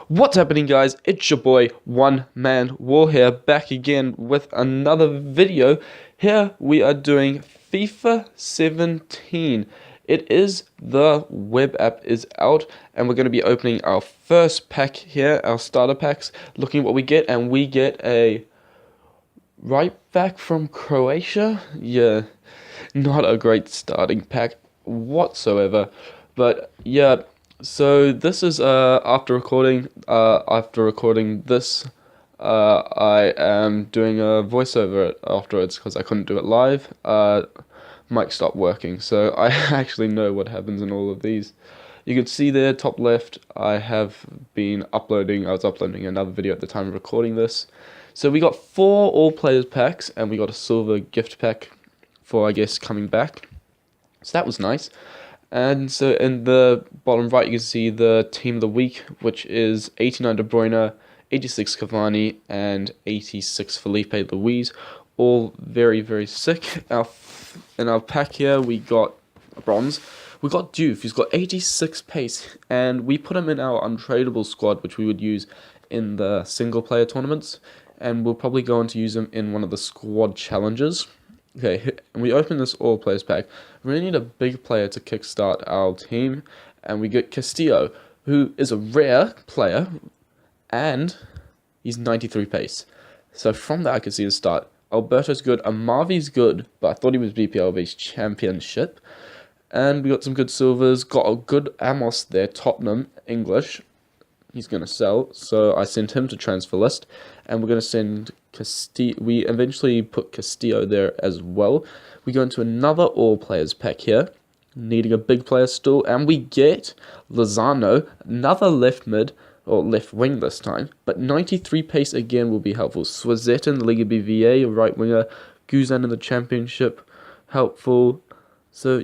What's happening, guys? It's your boy One Man War here, back again with another video. Here we are doing FIFA 17. The web app is out, and we're going to be opening our first pack here, our starter packs, looking at what we get, and we get a right back from Croatia. Yeah, not a great starting pack whatsoever, but yeah. So this is after recording this, I am doing a voiceover afterwards because I couldn't do it live. Mic stopped working, so I actually know what happens in all of these. You can see there, top left, I was uploading another video at the time of recording this. So we got 4 all players packs, and we got a silver gift pack for, I guess, coming back. So that was nice. And so in the bottom right, you can see the team of the week, which is 89 De Bruyne, 86 Cavani, and 86 Felipe Luis. All very, very sick. In our pack here, we got a bronze. We got Diouf, who's got 86 pace, and we put him in our untradeable squad, which we would use in the single-player tournaments, and we'll probably go on to use him in one of the squad challenges. Okay, and we open this all players pack. We really need a big player to kickstart our team, and we get Castillo, who is a rare player, and he's 93 pace. So from that I can see the start. Alberto's good, Amavi's good, but I thought he was BPLV's championship. And we got some good silvers, got a good Amos there, Tottenham, English. He's going to sell, so I sent him to transfer list, and we're going to send Castillo. We eventually put Castillo there as well. We go into another all players pack here, needing a big player still, and we get Lozano, another left mid, or left wing this time, but 93 pace again will be helpful. Swazet in the Liga BVA, right winger, Guzan in the championship, helpful. So,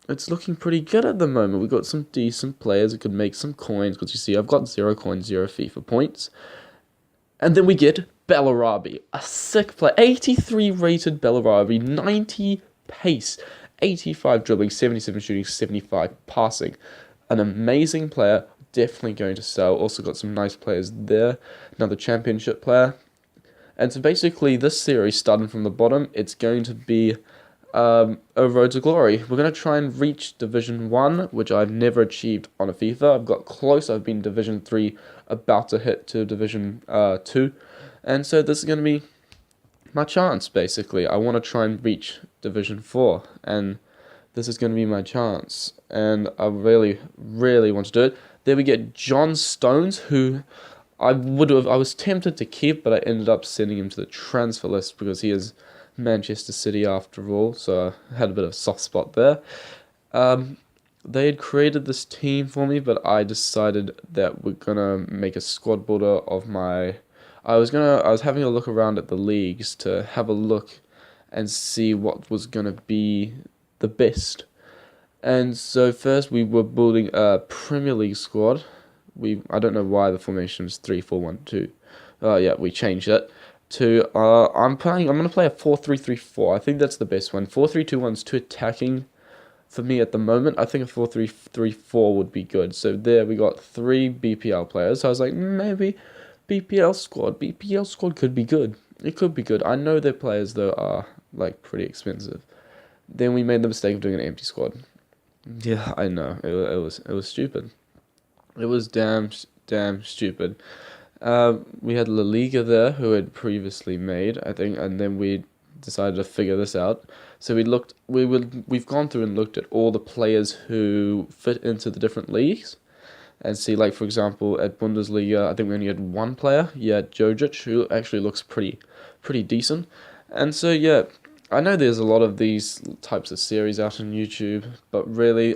it's looking pretty good at the moment. We've got some decent players that could make some coins, because you see I've got 0 coins, 0 FIFA points. And then we get Bellarabi, a sick player, 83 rated Bellarabi, 90 pace, 85 dribbling, 77 shooting, 75 passing. An amazing player, definitely going to sell. Also got some nice players there, another championship player. And so basically this series, starting from the bottom, it's going to be a road to glory. We're going to try and reach Division 1, which I've never achieved on a FIFA. I've got close. I've been Division 3, about to hit to Division 2. And so this is going to be my chance, basically. I want to try and reach Division 4, and this is going to be my chance. And I really, really want to do it. There we get John Stones, who I was tempted to keep, but I ended up sending him to the transfer list because he is Manchester City after all, so I had a bit of a soft spot there. They had created this team for me, but I decided that we're gonna make a squad builder of my. I was having a look around at the leagues to have a look and see what was gonna be the best. And so first we were building a Premier League squad. I don't know why the formation is 3-4-1-2. Yeah, we changed it to I'm going to play a 4-3-3-4. I think that's the best one. 4-3-2-1 is too attacking for me at the moment. I think a 4-3-3-4 would be good. So there we got 3 BPL players. So I was like, maybe BPL squad could be good. It could be good. I know their players though are like pretty expensive. Then we made the mistake of doing an empty squad. Yeah, I know. It was stupid. It was damn stupid. We had La Liga there, who had previously made, I think, and then we decided to figure this out. So we've gone through and looked at all the players who fit into the different leagues, and see, like, for example, at Bundesliga, I think we only had 1 player, Jojic, who actually looks pretty decent. And so, yeah, I know there's a lot of these types of series out on YouTube, but really,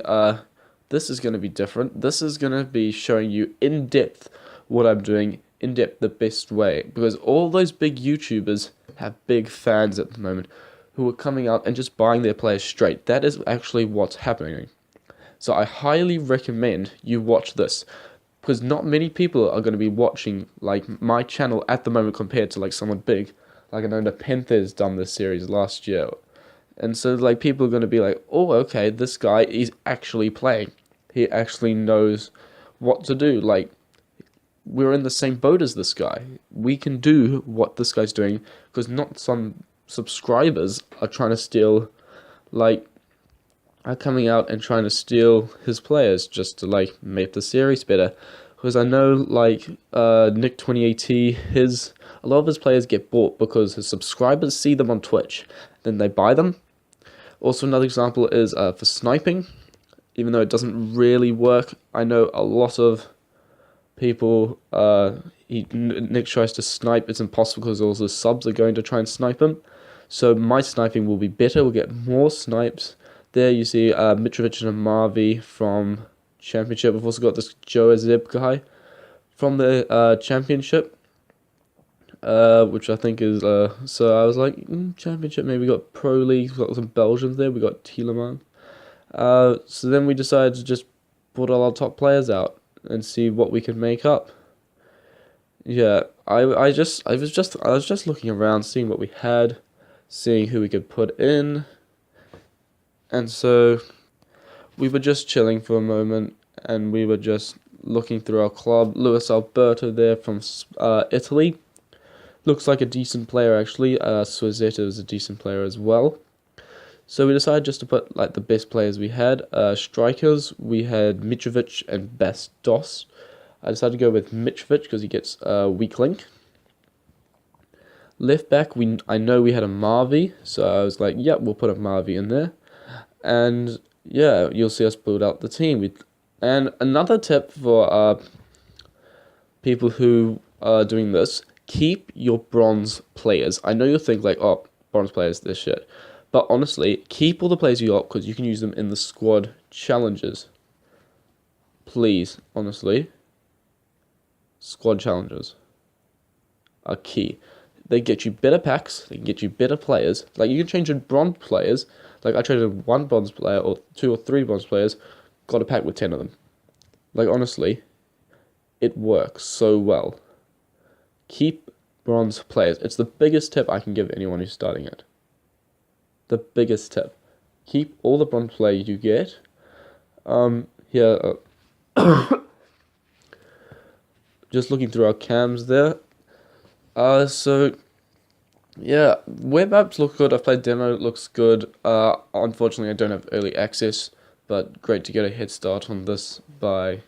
this is going to be different. This is going to be showing you in depth what I'm doing, in depth, the best way, because all those big YouTubers have big fans at the moment who are coming out and just buying their players straight. That is actually what's happening. So I highly recommend you watch this, because not many people are going to be watching like my channel at the moment compared to like someone big. Like I know the Panthers done this series last year, and so like people are going to be like, oh, okay, this guy is actually playing. He actually knows what to do. Like we're in the same boat as this guy. We can do what this guy's doing because not some subscribers are trying to steal, like, are coming out and trying to steal his players just to like make the series better. Because I know like Nick 2080, a lot of his players get bought because his subscribers see them on Twitch, then they buy them. Also, another example is for sniping. Even though it doesn't really work, I know a lot of people. Nick tries to snipe. It's impossible because all the subs are going to try and snipe him. So my sniping will be better. We'll get more snipes. There you see Mitrovic and Marvi from Championship. We've also got this Joe Azeb guy from the Championship, which I think is so I was like Championship. Maybe we got Pro League. We've got some Belgians there. We got Tielemans. So then we decided to just put all our top players out and see what we could make up. Yeah, I was just looking around, seeing what we had, seeing who we could put in, and so we were just chilling for a moment, and we were just looking through our club. Luis Alberto there from Italy, looks like a decent player actually. Suazeta is a decent player as well. So we decided just to put like the best players we had. Strikers, we had Mitrovic and Bastos. I decided to go with Mitrovic because he gets weak link. Left back, I know we had a Marvi, so I was like, yep, we'll put a Marvi in there. And yeah, you'll see us build out the team. And another tip for people who are doing this, keep your bronze players. I know you'll think like, oh, bronze players, this shit. But honestly, keep all the players you got because you can use them in the squad challenges. Please, honestly. Squad challenges are key. They get you better packs, they can get you better players. Like you can change in bronze players. Like I traded one bronze player or 2 or 3 bronze players, got a pack with 10 of them. Like honestly, it works so well. Keep bronze players. It's the biggest tip I can give anyone who's starting it. The biggest tip. Keep all the bronze players you get. Here, just looking through our cams there. So yeah, web apps look good. I've played demo, it looks good. Unfortunately, I don't have early access, but great to get a head start on this by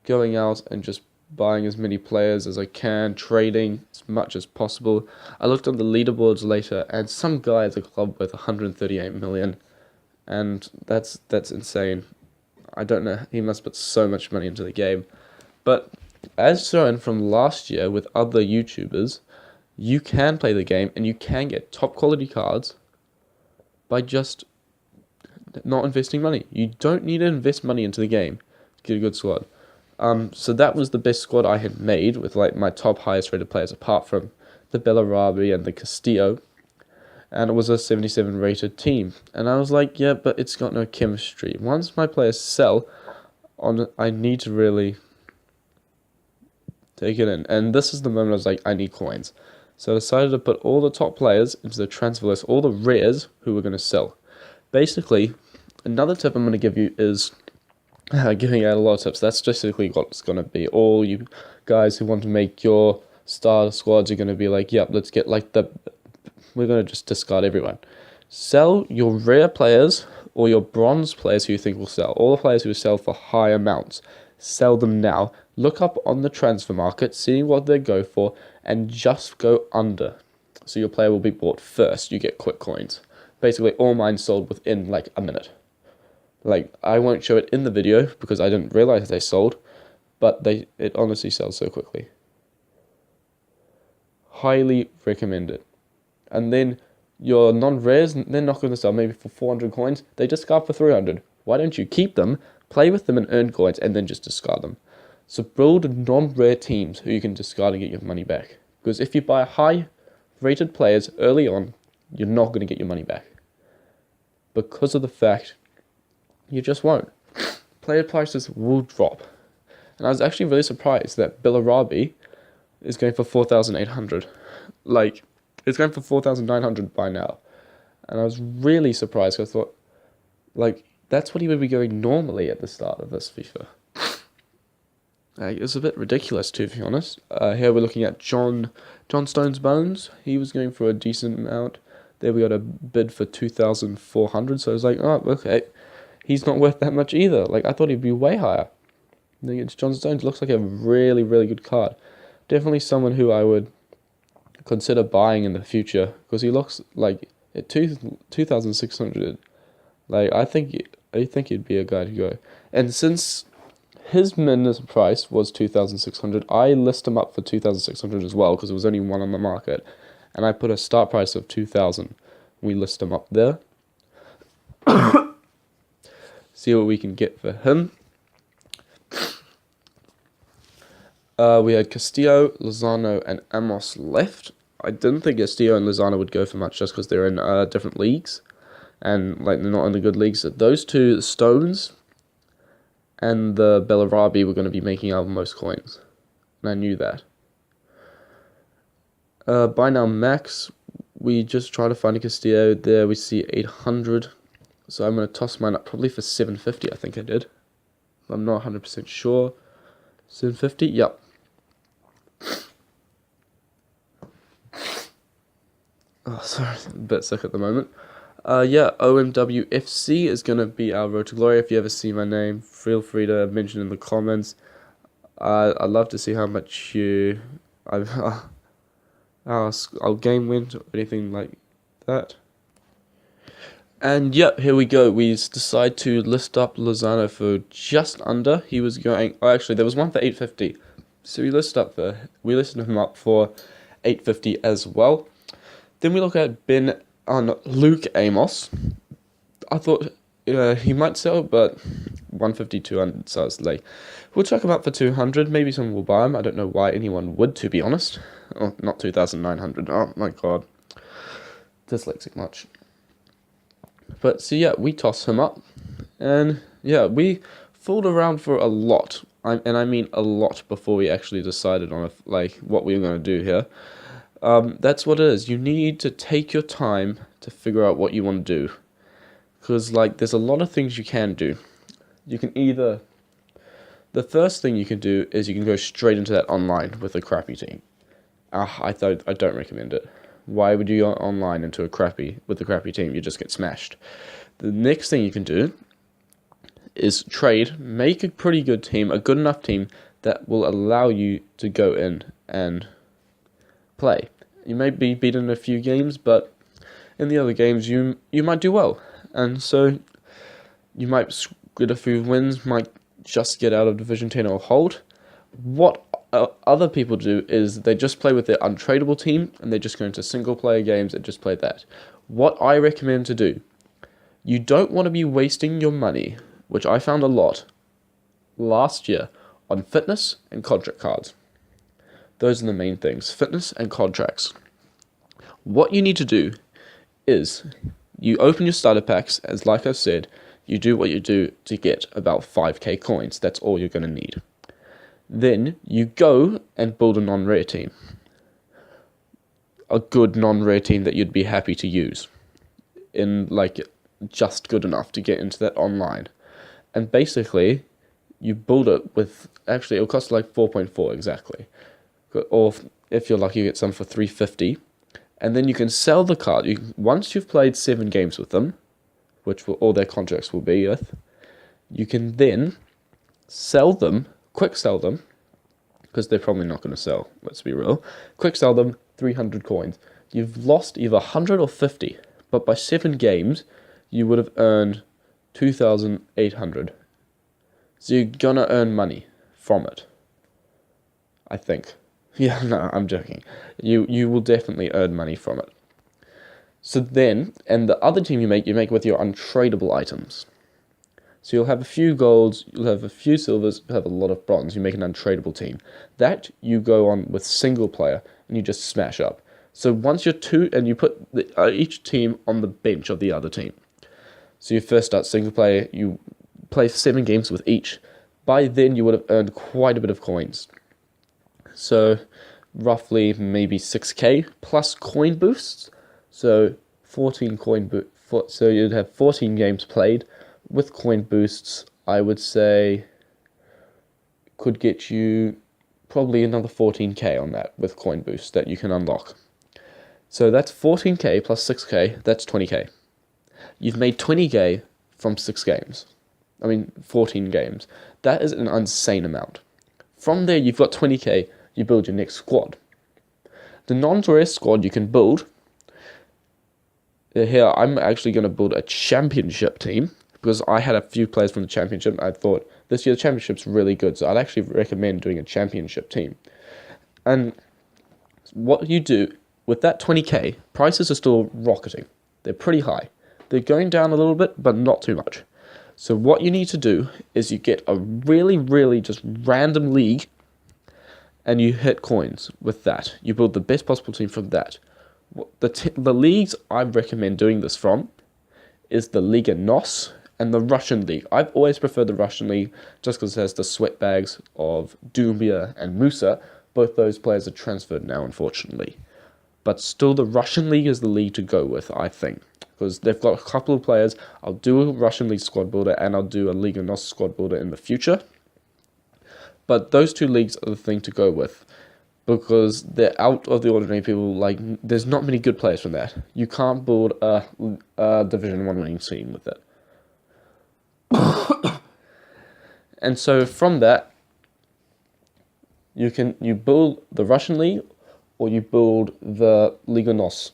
going out and just buying as many players as I can, trading as much as possible. I looked on the leaderboards later, and some guy has a club with 138 million, and that's insane. I don't know, he must put so much money into the game. But as shown from last year with other YouTubers, you can play the game and you can get top quality cards by just not investing money. You don't need to invest money into the game to get a good squad. So that was the best squad I had made with like my top highest rated players apart from the Bellarabi and the Castillo. And it was a 77 rated team. And I was like, yeah, but it's got no chemistry. Once my players sell, I need to really take it in. And this is the moment I was like, I need coins. So I decided to put all the top players into the transfer list, all the rares who were going to sell. Basically, another tip I'm going to give you is giving out a lot of tips. That's basically what it's going to be. All you guys who want to make your starter squads are going to be like, yep, let's get like we're going to just discard everyone. Sell your rare players or your bronze players who you think will sell. All the players who sell for high amounts. Sell them now. Look up on the transfer market, see what they go for, and just go under. So your player will be bought first. You get quick coins. Basically, all mine sold within like a minute. Like, I won't show it in the video because I didn't realize they sold, but it honestly sells so quickly. Highly recommend it. And then your non-rares, they're not going to sell maybe for 400 coins. They discard for 300. Why don't you keep them, play with them and earn coins, and then just discard them? So build non-rare teams who you can discard and get your money back. Because if you buy high-rated players early on, you're not going to get your money back. Because of the fact you just won't. Player prices will drop. And I was actually really surprised that Bellarabi is going for 4,800. Like, it's going for 4,900 by now. And I was really surprised because I thought, like, that's what he would be going normally at the start of this FIFA. It's a bit ridiculous, to be honest. Here we're looking at John Stone's Bones. He was going for a decent amount. There we got a bid for 2,400. So I was like, oh, okay. He's not worth that much either. Like, I thought he'd be way higher. Then it's John Stones. Looks like a really, really good card. Definitely someone who I would consider buying in the future, because he looks like at 2,600. Like, I think he'd be a guy to go. And since his min price was 2,600, I list him up for 2,600 as well, because there was only one on the market, and I put a start price of 2,000. We list him up there. See what we can get for him. We had Castillo, Lozano, and Amos left. I didn't think Castillo and Lozano would go for much, just because they're in different leagues, and like they're not in the good leagues. Those two, the Stones and the Bellarabi, were going to be making out most coins, and I knew that. By now max, we just try to find a Castillo. There we see 800, so I'm going to toss mine up probably for 750. I think I did. I'm not 100% sure. 750, yep. Oh, sorry, I'm a bit sick at the moment. Yeah, OMWFC is going to be our road to glory. If you ever see my name, feel free to mention in the comments. I'd love to see how much our game went or anything like that. And yeah, here we go. We decide to list up Lozano for just under. He was going. Oh, actually, there was one for 850. So we listed him up for 850 as well. Then we look at Luke Amos. I thought he might sell, but 150, 200, so it's like, we'll chuck him up for 200. Maybe someone will buy him. I don't know why anyone would, to be honest. Oh, not 2,900. Oh my god. Dyslexic much. But so yeah, we toss him up. And yeah, we fooled around for a lot. And I mean a lot before we actually decided on what we were going to do here. That's what it is. You need to take your time to figure out what you want to do. Because, there's a lot of things you can do. You can either... The first thing you can do is you can go straight into that online with a crappy team. I don't recommend it. Why would you go online with a crappy team? You just get smashed. The next thing you can do is trade, make a pretty good team, a good enough team that will allow you to go in and play. You may be beaten in a few games, but in the other games you might do well, and so you might get a few wins, might just get out of Division 10 or hold. What other people do is they just play with their untradeable team, and they just go into single player games and just play that. What I recommend to do, you don't want to be wasting your money, which I found a lot last year, on fitness and contract cards. Those are the main things, fitness and contracts. What you need to do is you open your starter packs, as like I said, you do what you do to get about 5k coins. That's all you're going to need. Then you go and build a non-rare team. A good non-rare team that you'd be happy to use. Just good enough to get into that online. And basically, you build it with, actually it'll cost 4.4 exactly. Or if you're lucky, you get some for 350. And then you can sell the card. Once you've played 7 games with them, which all their contracts will be with, you can then quick sell them, because they're probably not going to sell, let's be real. Quick sell them, 300 coins. You've lost either 100 or 50, but by 7 games, you would have earned 2,800. So you're going to earn money from it, I think. Yeah, no, I'm joking. You will definitely earn money from it. So then, and the other team you make with your untradeable items. So you'll have a few golds, you'll have a few silvers, you'll have a lot of bronze. You make an untradeable team. That you go on with single player, and you just smash up. So once you're two, and you put each team on the bench of the other team. So you first start single player, you play 7 games with each. By then you would have earned quite a bit of coins. So roughly maybe 6k plus coin boosts. So 14 so you'd have 14 games played with coin boosts. I would say could get you probably another 14k on that with coin boost that you can unlock. So that's 14k plus 6k, that's 20k. You've made 20k from 6 games. 14 games. That is an insane amount. From there, you've got 20k, you build your next squad. The non-rest squad you can build. Here, I'm actually going to build a championship team because I had a few players from the championship. I thought this year the championship's really good, so I'd actually recommend doing a championship team. And what you do with that 20k, prices are still rocketing. They're pretty high. They're going down a little bit, but not too much. So what you need to do is you get a really, really just random league and you hit coins with that. You build the best possible team from that. The leagues I recommend doing this from is the Liga NOS and the Russian League. I've always preferred the Russian League just because it has the sweatbags of Dumbia and Musa. Both those players are transferred now, unfortunately. But still, the Russian League is the league to go with, I think. Because they've got a couple of players. I'll do a Russian League squad builder and I'll do a Liga NOS squad builder in the future. But those two leagues are the thing to go with. Because they're out of the ordinary. People, there's not many good players from that. You can't build a Division 1 winning team with it. And so from that, you build the Russian League or you build the Liga NOS.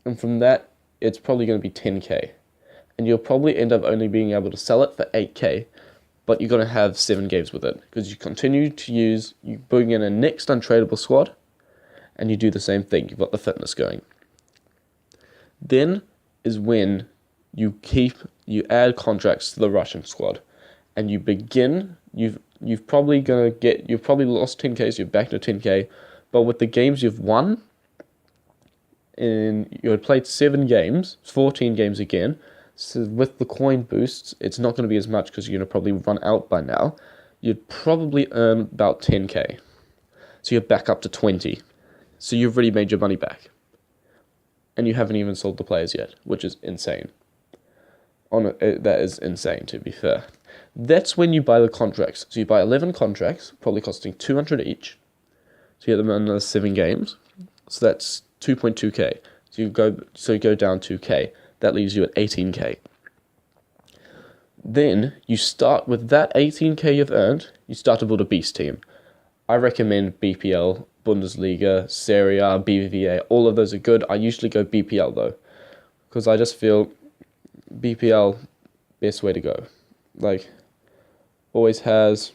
And from that, it's probably going to be 10k. And you'll probably end up only being able to sell it for 8k. But you're going to have 7 games with it. Because you continue to you bring in a next untradeable squad. And you do the same thing. You've got the fitness going. Then is when you add contracts to the Russian squad. And you begin, you've probably lost 10k, so you're back to 10k. But with the games you've won, and you had played 7 games, 14 games again. So with the coin boosts, it's not going to be as much because you're going to probably run out by now. You'd probably earn about 10k. So you're back up to 20. So you've already made your money back. And you haven't even sold the players yet, which is insane. That is insane, to be fair. That's when you buy the contracts. So you buy 11 contracts, probably costing 200 each. So you get them in another 7 games. So that's 2.2k. So you go down 2k. That leaves you at 18k. Then you start with that 18k you've earned. You start to build a beast team. I recommend BPL, Bundesliga, Serie A, BVA. All of those are good. I usually go BPL though, because I just feel BPL best way to go. Always has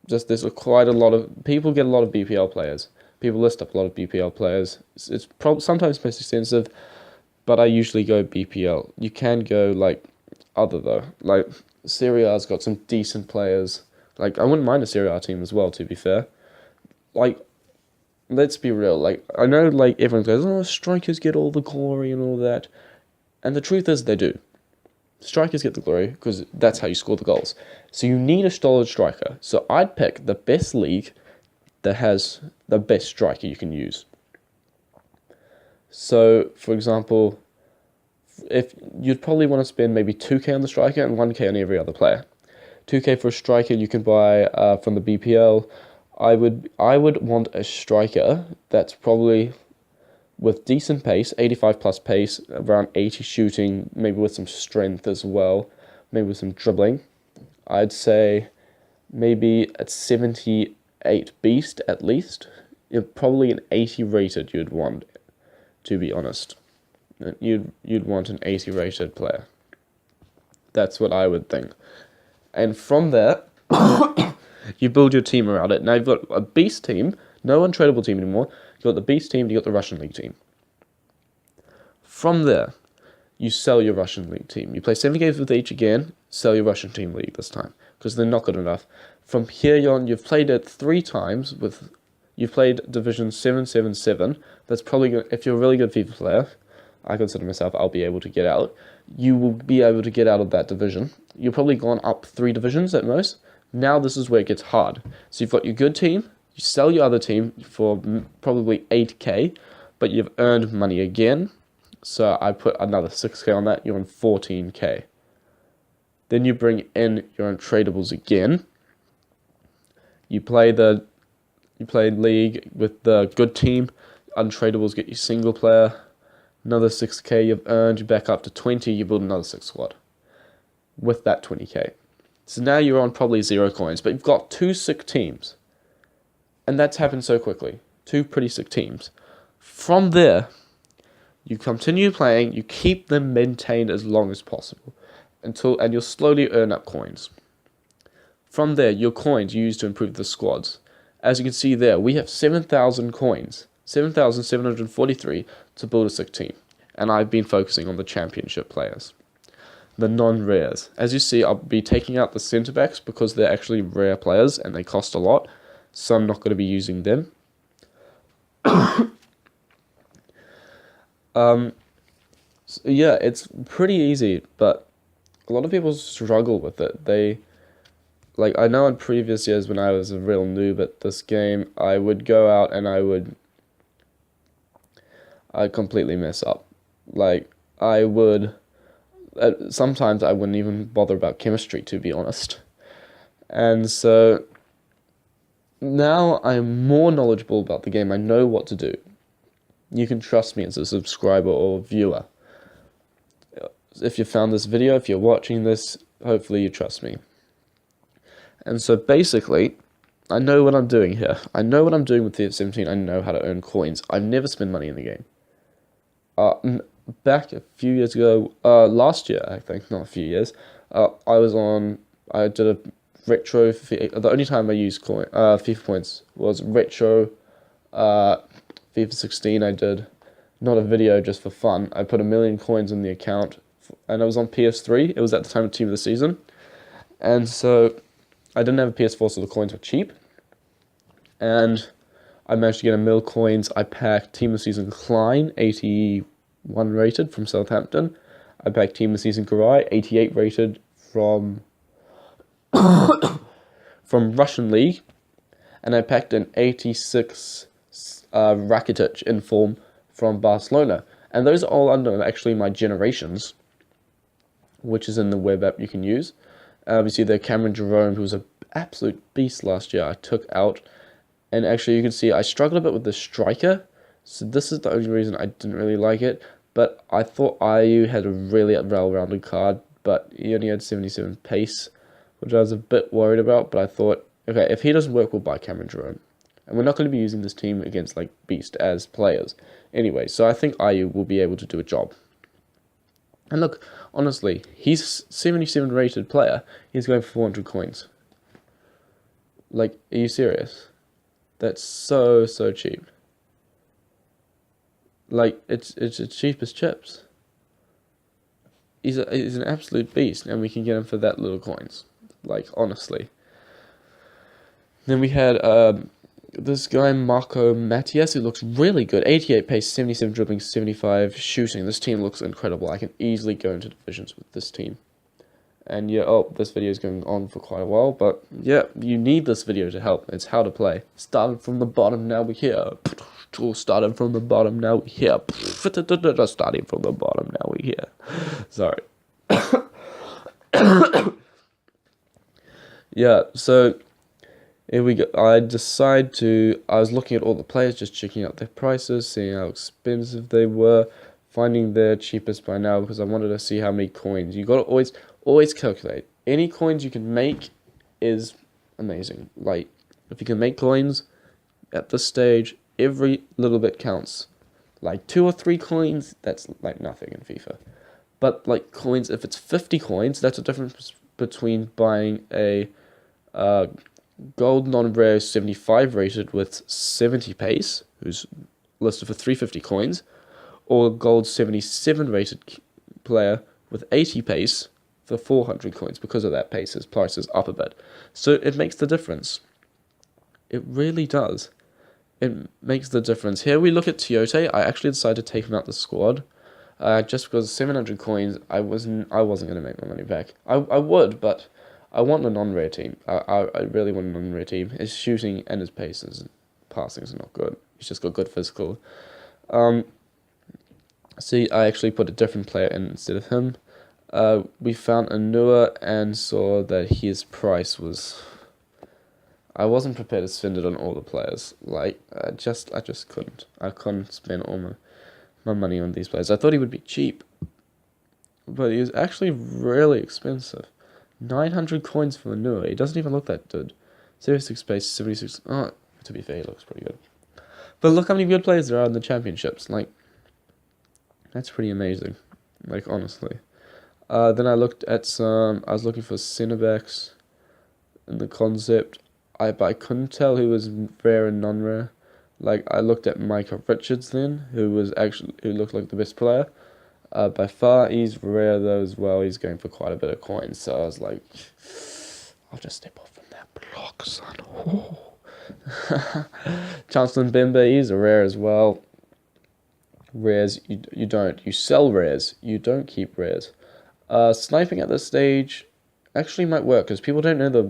there's quite a lot of people get a lot of BPL players. People list up a lot of BPL players. It's sometimes most expensive, but I usually go BPL. You can go other though. Serie A's got some decent players. I wouldn't mind a Serie A team as well, to be fair. Let's be real. I know everyone goes, oh, strikers get all the glory and all that. And the truth is they do. Strikers get the glory because that's how you score the goals. So you need a solid striker. So I'd pick the best league that has the best striker you can use. So, for example, if you'd probably want to spend maybe 2k on the striker and 1k on every other player. 2k for a striker you can buy from the BPL. I would want a striker that's probably with decent pace, 85 plus pace, around 80 shooting, maybe with some strength as well, maybe with some dribbling. I'd say maybe at 78 beast at least. Probably an 80 rated you'd want, to be honest. You'd want an 80 rated player. That's what I would think. And from there, you build your team around it. Now you've got a beast team, no untradeable team anymore. You've got the beast team, you've got the Russian League team. From there, you sell your Russian League team. You play 7 games with each again, sell your Russian team league this time, because they're not good enough. From here on, you've played it 3 times you've played Division 777. That's probably good. If you're a really good FIFA player, I consider myself, I'll be able to get out. You will be able to get out of that division. You've probably gone up 3 divisions at most. Now this is where it gets hard. So you've got your good team, you sell your other team for probably 8k, but you've earned money again. So I put another 6k on that, you're on 14k. Then you bring in your untradables again. You play league with the good team. Untradables get you single player. Another 6k you've earned. You back up to 20. You build another 6 squad with that 20k. So now you're on probably 0 coins, but you've got 2 sick teams. And that's happened so quickly. 2 pretty sick teams. From there, you continue playing, you keep them maintained as long as possible, and you'll slowly earn up coins. From there, your coins you use to improve the squads. As you can see there, we have 7,000 coins, 7,743 to build a sick team. And I've been focusing on the championship players. The non-rares. As you see, I'll be taking out the centre backs because they're actually rare players and they cost a lot. So I'm not going to be using them. So yeah, it's pretty easy, but a lot of people struggle with it. I know in previous years when I was a real noob at this game, I would go out and I'd completely mess up. Sometimes I wouldn't even bother about chemistry, to be honest. And so now I'm more knowledgeable about the game. I know what to do. You can trust me as a subscriber or viewer. If you found this video, if you're watching this, hopefully you trust me. And so basically, I know what I'm doing here. I know what I'm doing with TF17. I know how to earn coins. I've never spent money in the game. Back a few years ago, last year, I think, not a few years, I did a retro, the only time I used FIFA points was retro, FIFA 16 I did, not a video, just for fun. I put 1 million coins in the account, and I was on PS3, it was at the time of Team of the Season, and so I didn't have a PS4, so the coins were cheap, and I managed to get 1 mil coins. I packed Team of the Season Klein, 81 rated from Southampton. I packed Team of the Season Garay, 88 rated from Russian League, and I packed an 86 Rakitic in form from Barcelona. And those are all under actually my generations, which is in the web app you can use. Obviously, the Cameron Jerome, who was an absolute beast last year, I took out. And actually, you can see I struggled a bit with the striker. So this is the only reason I didn't really like it. But I thought IU had a really well-rounded card, but he only had 77 pace, which I was a bit worried about. But I thought, okay, if he doesn't work, we'll buy Cameron Jerome. And we're not going to be using this team against, Beast as players. Anyway, so I think IU will be able to do a job. And look, honestly, he's 77 rated player. He's going for 400 coins. Are you serious? That's so cheap. It's cheap as chips. He's an absolute beast, and we can get him for that little coins. Honestly. Then we had this guy Marco Matias, who looks really good. 88 pace, 77 dribbling, 75 shooting. This team looks incredible. I can easily go into divisions with this team. And yeah, this video is going on for quite a while, but yeah, you need this video to help. It's how to play. Starting from the bottom, now we're here. Starting from the bottom, now we're here. Starting from the bottom, now we're here. Sorry. Yeah, so here we go. I was looking at all the players, just checking out their prices, seeing how expensive they were, finding their cheapest by now, because I wanted to see how many coins. You got to always calculate. Any coins you can make is amazing. If you can make coins at this stage, every little bit counts. 2 or 3 coins, that's nothing in FIFA. But coins, if it's 50 coins, that's a difference between buying a gold non-rare 75 rated with 70 pace, who's listed for 350 coins, or a gold 77 rated player with 80 pace for 400 coins. Because of that pace, his price is up a bit. So it makes the difference. It really does. It makes the difference. Here we look at Tiote. I actually decided to take him out the squad. Just because 700 coins, I wasn't going to make my money back. I would, but I want a non-rare team. I really want a non-rare team. His shooting and his paces and passings are not good. He's just got good physical. See, I actually put a different player in instead of him. We found Anua and saw that his price was... I wasn't prepared to spend it on all the players. Like, I just couldn't. I couldn't spend all my money on these players. I thought he would be cheap, but he was actually really expensive. 900 coins for Manure. He doesn't even look that good. 76 pace, 76. Oh, to be fair, he looks pretty good. But look how many good players there are in the championships. Like, that's pretty amazing. Like, honestly. Then I looked at some. I was looking for centre backs in the concept. But I couldn't tell who was rare and non-rare. Like, I looked at Micah Richards then, who looked like the best player. By far, he's rare though as well. He's going for quite a bit of coins. So I was like, I'll just step off from that block, son. Oh. Chancellor Mbembe, he's a rare as well. Rares, you sell rares. You don't keep rares. Sniping at this stage actually might work because people don't know the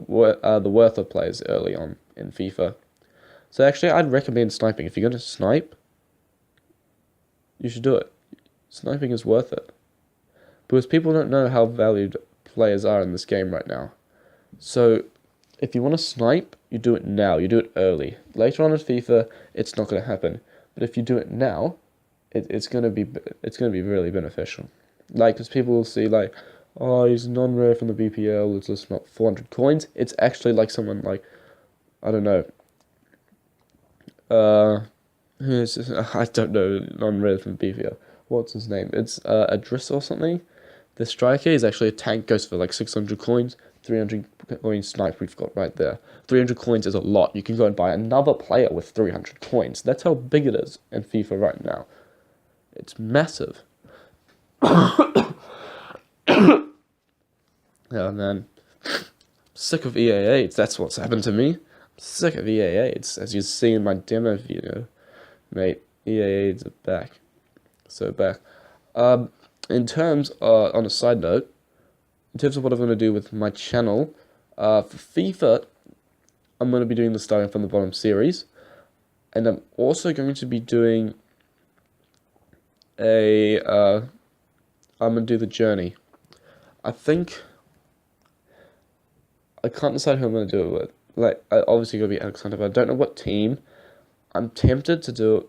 worth of players early on in FIFA. So actually, I'd recommend sniping. If you're going to snipe, you should do it. Sniping is worth it. Because people don't know how valued players are in this game right now. So, if you want to snipe, you do it now. You do it early. Later on in FIFA, it's not going to happen. But if you do it now, it's going to be really beneficial. Like, because people will see, like, oh, he's non-rare from the BPL, it's just not 400 coins. It's actually like someone like, I don't know, I don't know, non-rare from BPL. What's his name? It's Adris or something. The striker is actually a tank, goes for like 600 coins, 300 coins snipe we've got right there. 300 coins is a lot. You can go and buy another player with 300 coins. That's how big it is in FIFA right now. It's massive. Oh man, sick of EA8s. That's what's happened to me. I'm sick of EA8s, as you see in my demo video, mate. EA8s are back, so back. In terms, on a side note, in terms of what I'm going to do with my channel, for FIFA, I'm going to be doing the starting from the bottom series, and I'm also going to be doing I'm going to do the journey. I think I can't decide who I'm going to do it with. Like, I obviously going to be Alexander, but I don't know what team. I'm tempted to do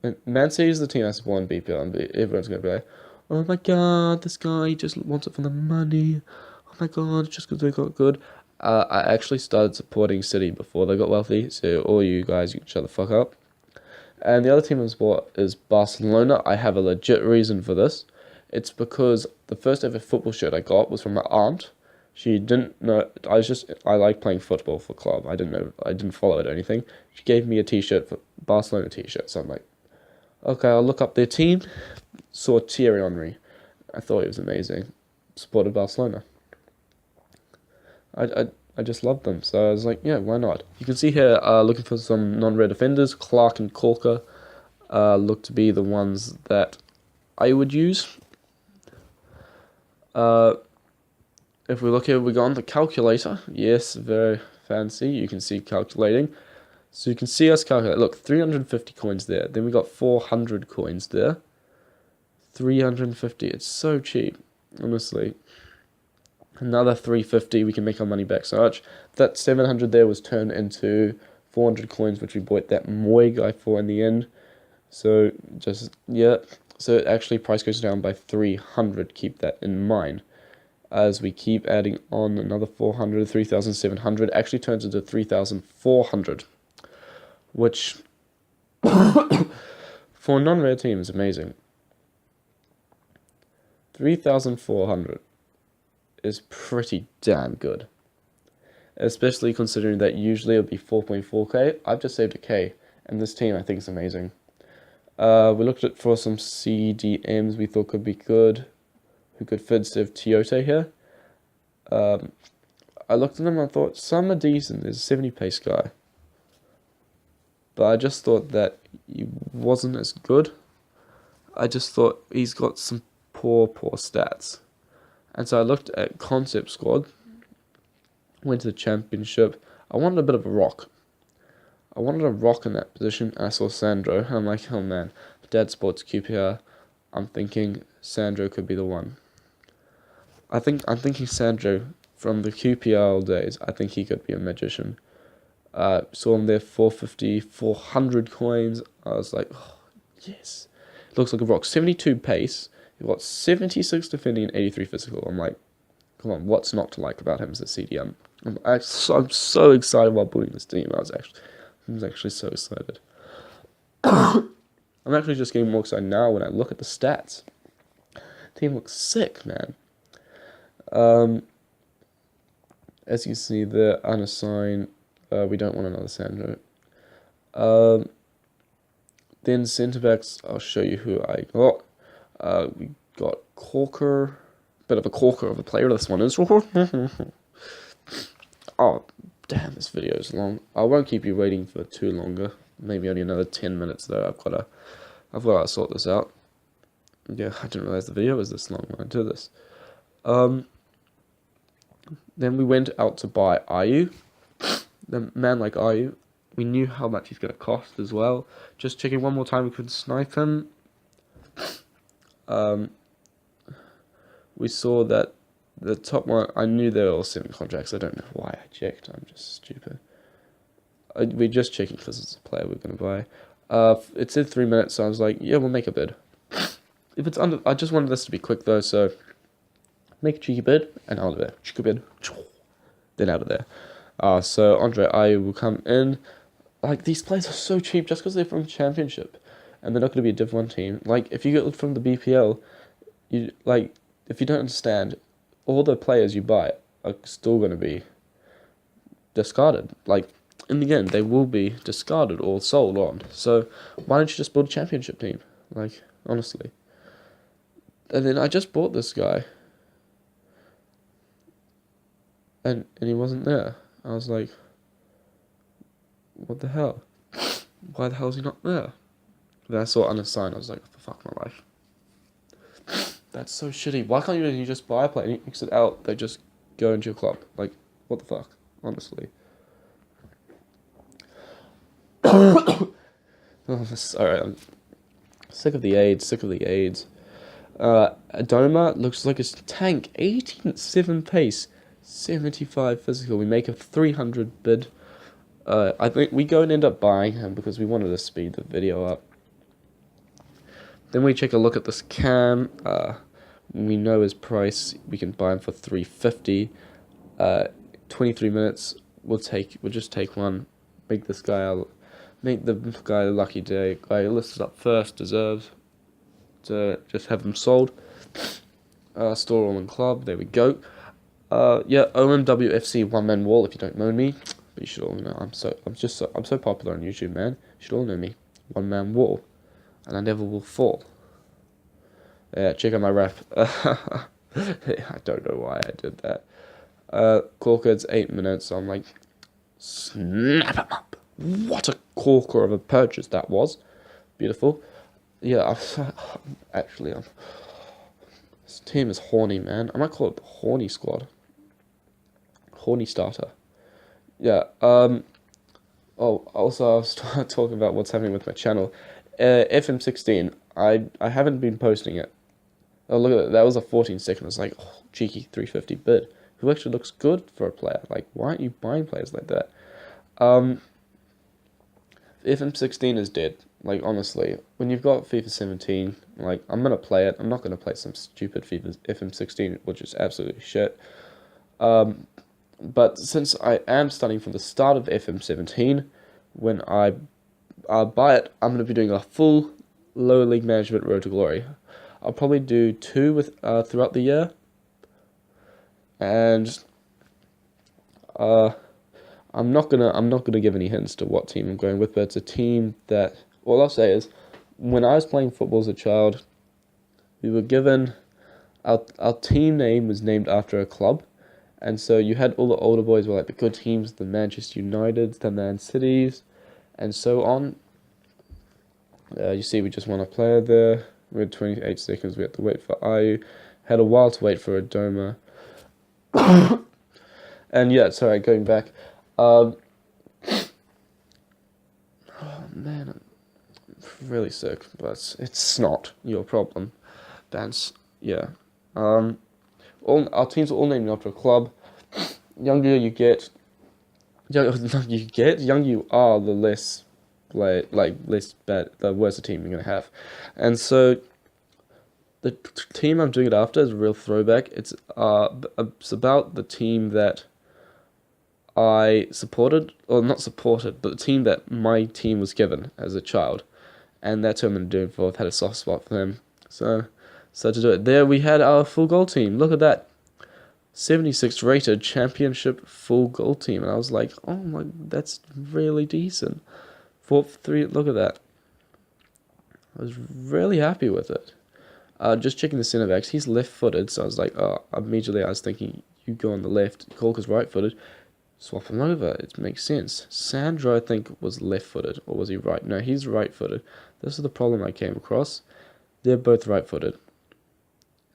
it. Man City is the team I support in BPL, and everyone's going to be like, oh my god, this guy just wants it for the money. Oh my god, just because they got good. I actually started supporting City before they got wealthy, so all you guys, you can shut the fuck up. And the other team I support is Barcelona. I have a legit reason for this. It's because the first ever football shirt I got was from my aunt. She didn't know. I like playing football for club. I didn't follow it or anything. She gave me a t-shirt, for Barcelona t-shirt. So I'm like, okay, I'll look up their team. Saw Thierry Henry. I thought he was amazing. Supported Barcelona. I just loved them. So I was like, yeah, why not? You can see here, looking for some non-rare defenders. Clark and Corker look to be the ones that I would use. If we look here, we go on the calculator. Yes, very fancy. You can see calculating. So you can see us calculate. Look, 350 coins there. Then we got 400 coins there. 350. It's so cheap, honestly. Another 350. We can make our money back so much. That 700 there was turned into 400 coins, which we bought that Moy guy for in the end. So just, yeah. So actually price goes down by 300. Keep that in mind. As we keep adding on another 400, 3,700 actually turns into 3,400, which for a non-rare team is amazing. 3,400 is pretty damn good, especially considering that usually it'll be 4.4k. I've just saved a K, and this team I think is amazing. We looked at for some CDMs we thought could be good, who could fit instead of Toyota here. I looked at them and I thought, some are decent. There's a 70 pace guy. But I just thought that he wasn't as good. I just thought he's got some poor stats. And so I looked at Concept Squad. Went to the championship. I wanted a bit of a rock. I wanted a rock in that position. And I saw Sandro. And I'm like, oh man, Dad Sports QPR. I'm thinking Sandro could be the one. I'm thinking Sandro from the QPR days. I think he could be a magician. Saw him there, 450, 400 coins. I was like, oh, yes. Looks like a rock. 72 pace. He got 76 defending and 83 physical. I'm like, come on, what's not to like about him as a CDM? I'm so excited while building this team. I was actually so excited. I'm actually just getting more excited now when I look at the stats. Team looks sick, man. As you see, the unassigned. We don't want another Sandro. Then centre backs. I'll show you who I got. We got Corker. Bit of a corker of a player this one is. Oh, damn! This video is long. I won't keep you waiting for too longer. Maybe only another 10 minutes though. I've got to sort this out. Yeah, I didn't realize the video was this long when I did this. Then we went out to buy Ayu. The man like Ayu. We knew how much he's going to cost as well. Just checking one more time we could snipe him. We saw that the top one, I knew they were all 7 contracts. I don't know why I checked. I'm just stupid. We're just checking because it's a player we're going to buy. It said 3 minutes, so I was like, yeah, we'll make a bid. If it's under, I just wanted this to be quick though, so make a cheeky bid and out of there. Cheeky bid, then out of there. So Andre Ayew will come in. Like, these players are so cheap just because they're from Championship, and they're not going to be a Div 1 team. Like, if you get from the BPL, if you don't understand, all the players you buy are still going to be discarded. Like, in the end, they will be discarded or sold on. So why don't you just build a Championship team? Like, honestly. And then I just bought this guy, and he wasn't there. I was like, what the hell? Why the hell is he not there? Then I saw unassigned. I was like, what the fuck, my life? That's so shitty. Why can't you just buy a player and you exit out? They just go into your club. Like, what the fuck? Honestly. Sorry, I'm sick of the AIDS. Adoma looks like a tank. 18.7 pace, 75 physical. We make a 300 bid. I think we go and end up buying him because we wanted to speed the video up. Then we take a look at this cam. We know his price. We can buy him for 350. 23 minutes. We'll just take one. Make the guy a lucky day. Guy listed up first deserves to just have them sold. Store all in club. There we go. Yeah, OMWFC one man wall. If you don't know me, but you should all know. I'm so popular on YouTube, man. You should all know me. One man wall, and I never will fall. Yeah, check out my rap. I don't know why I did that. Corker, it's 8 minutes. So I'm like, snap him up. What a corker of a purchase that was. Beautiful. Yeah, this team is horny, man. I might call it the horny squad. Horny starter. Yeah. Oh, also I was talking about what's happening with my channel. FM16. I haven't been posting it. Oh, look at that. That was a 14-second. I was like, oh, cheeky 350 bid. Who actually looks good for a player? Like, why aren't you buying players like that? FM16 is dead. Like, honestly, when you've got FIFA 17, like, I'm going to play it. I'm not going to play some stupid FIFA FM16, which is absolutely shit. But since I am starting from the start of FM17, when I buy it, I'm going to be doing a full lower league management road to glory. I'll probably do 2 with throughout the year. And I'm not gonna give any hints to what team I'm going with, but it's a team that, all I'll say is, when I was playing football as a child, we were given, our team name was named after a club, and so you had all the older boys were like the good teams, the Manchester Uniteds, the Man Cities, and so on. You see, we just won a player there. We had 28 seconds. We had to wait for Ayu. Had a while to wait for Adoma. And yeah, sorry, going back. Oh man, I'm really sick, but it's not your problem. That's, yeah. All our teams are all named after a club. Younger you get, you get young you are, the less less bad, the worse the team you're gonna have. And so the team I'm doing it after is a real throwback. It's about the team that I supported, or not supported, but the team that my team was given as a child, and that's who I'm doing for. I've had a soft spot for them, so to do it. There we had our full goal team. Look at that, 76 rated championship full goal team, and I was like, oh my, that's really decent. 4-3. Look at that. I was really happy with it. Just checking the centre backs. He's left-footed, so I was like, oh, immediately I was thinking, you go on the left. Corker's right-footed. Swap him over. It makes sense. Sandro, I think, was left-footed, or was he right? No, he's right-footed. This is the problem I came across. They're both right-footed.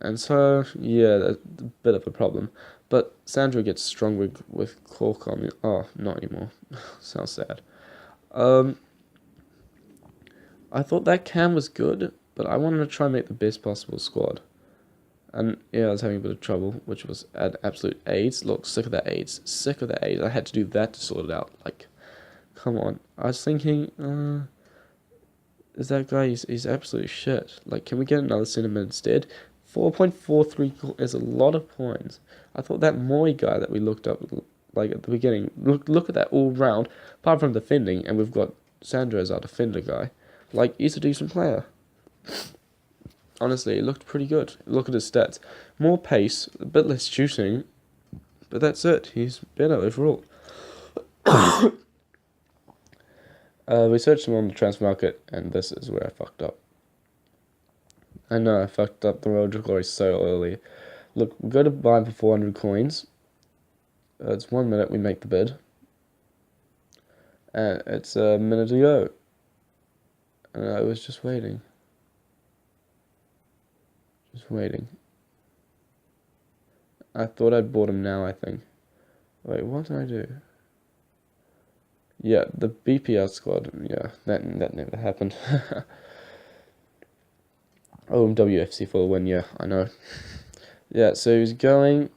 And so, yeah, that's a bit of a problem. But Sandro gets strong with Cork on the... Oh, not anymore. Sounds sad. I thought that cam was good, but I wanted to try and make the best possible squad. And yeah, I was having a bit of trouble, which was at absolute AIDS. Look, sick of that AIDS. Sick of that AIDS. I had to do that to sort it out. Like, come on. I was thinking, is that guy, he's absolute shit. Like, can we get another centre instead? 4.43 is a lot of points. I thought that Moy guy that we looked up, like, at the beginning, look at that all round, apart from defending, and we've got Sandro as our defender guy. Like, he's a decent player. Honestly, it looked pretty good. Look at his stats. More pace, a bit less shooting, but that's it. He's better overall. We searched him on the transfer market, and this is where I fucked up. I know, I fucked up the Road to Glory so early. Look, we go to buy him for 400 coins. It's 1 minute, we make the bid. And it's a minute to go. And I was just waiting. Just waiting. I thought I'd bought him now, I think. Wait, what did I do? Yeah, the BPL squad. Yeah, that never happened. Oh, WFC for the win, yeah, I know. Yeah, so he's going,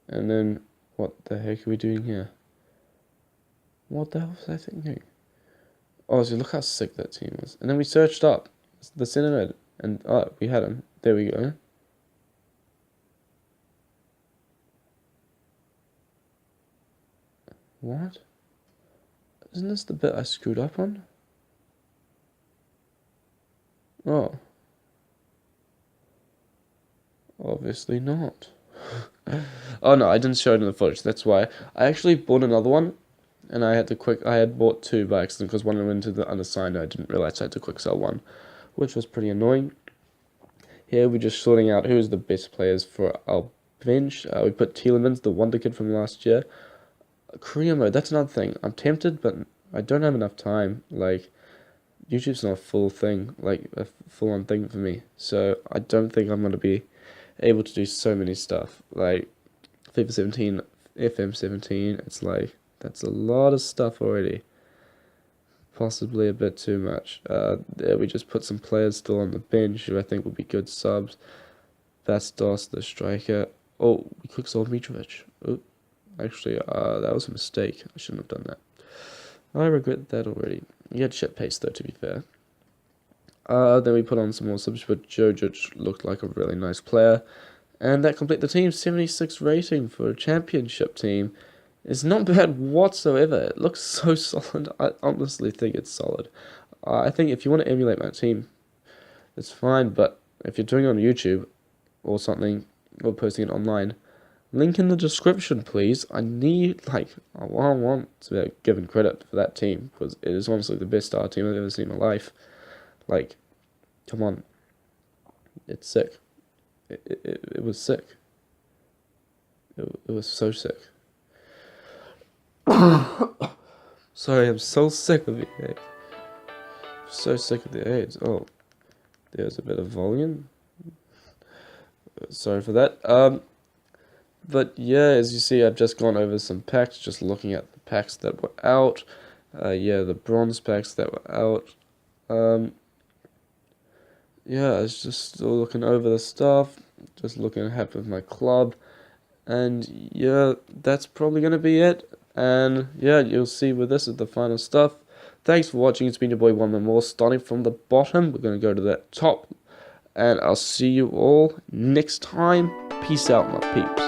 and then what the heck are we doing here? What the hell was I thinking? Oh, so look how sick that team was. And then we searched up the centre mid, and oh, we had him. There we go. What? Isn't this the bit I screwed up on? Oh. Obviously not. Oh no, I didn't show it in the footage, that's why. I actually bought another one, and I had bought two by accident, because one went into the unassigned, and I didn't realize I had to quick sell one, which was pretty annoying. Here we're just sorting out who is the best players for our bench. We put Tielemans, the wonder kid from last year. Career mode, that's another thing. I'm tempted, but I don't have enough time. Like, YouTube's not a full thing, like a full-on thing for me. So I don't think I'm going to be able to do so many stuff. Like, FIFA 17, FM 17, it's like, that's a lot of stuff already. Possibly a bit too much. There we just put some players still on the bench who I think will be good subs. Vastos, the striker. Oh, we quick sold Mitrovic. Oh, actually, that was a mistake. I shouldn't have done that. I regret that already. He had shit pace though, to be fair. Then we put on some more subs, but Jojic looked like a really nice player. And that completed the team. 76 rating for a championship team. It's not bad whatsoever. It looks so solid. I honestly think it's solid. I think if you want to emulate my team, it's fine. But if you're doing it on YouTube or something, or posting it online, link in the description, please. I want to be given credit for that team, because it is honestly the best star team I've ever seen in my life. Like, come on. It's sick. It was sick. It was so sick. Sorry, I'm so sick of the AIDS. So sick of the AIDS. Oh, there's a bit of volume. Sorry for that. But yeah, as you see, I've just gone over some packs, just looking at the packs that were out. Yeah, the bronze packs that were out. Yeah, I was just still looking over the stuff, just looking happy with my club. And yeah, that's probably going to be it. And yeah, you'll see with this is the final stuff. Thanks for watching. It's been your boy One Man More. Starting from the bottom, we're going to go to the top. And I'll see you all next time. Peace out, my peeps.